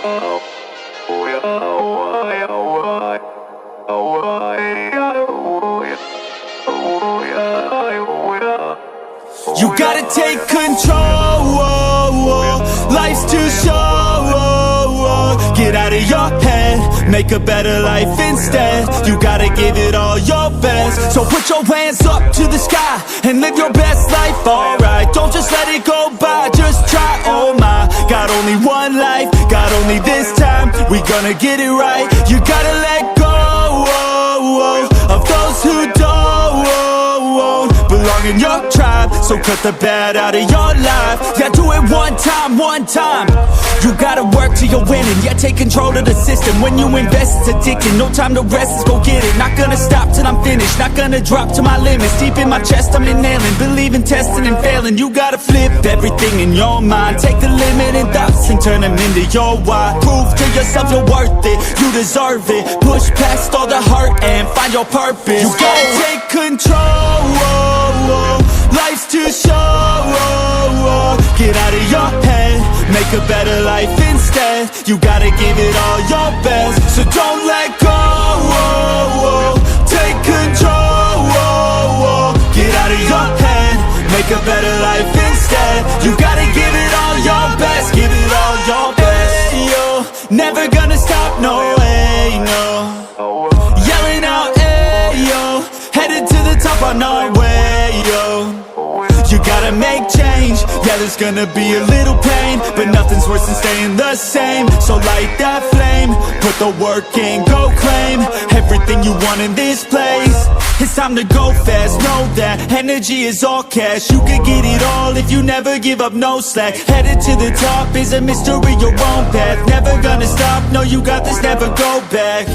You gotta take control, life's too short. Get out of your head, make a better life instead. You gotta give it all your best. So put your hands up to the sky and live your best life, alright. Don't just let it go by, just try, oh my. Got only one life, got only this time. We gonna get it right. You gotta let go of those who don't belong in your tribe. So cut the bad out of your life. Yeah, do it one time, one time. You gotta work till you're winning. Yeah, take control of the system. When you invest, it's addicting. No time to rest, let's go get it. Not gonna stop till I'm finished. Not gonna drop to my limits. Deep in my chest, I'm inhaling. Believe in testing and failing. You gotta flip everything in your mind. Take the limiting thoughts and turn them into your why. Prove to yourself you're worth it. You deserve it. Push past all the hurt and find your purpose. You gotta take control. Life's too short. Get out of your head, make a better life instead. You gotta give it all your best. So don't let go. Take control. Get out of your head, make a better life instead. You gotta give it all your best. Give it all your best. Hey, yo, never gonna stop, no way, no. Yelling out, hey, yo, headed to the top on our way, yo. You gotta make change, yeah, there's gonna be a little pain, but nothing's worse than staying the same. So light that flame, put the work in, go claim everything you want in this place. It's time to go fast, know that energy is all cash. You can get it all if you never give up, no slack. Headed to the top is a mystery, your own path. Never gonna stop, no, you got this, never go back.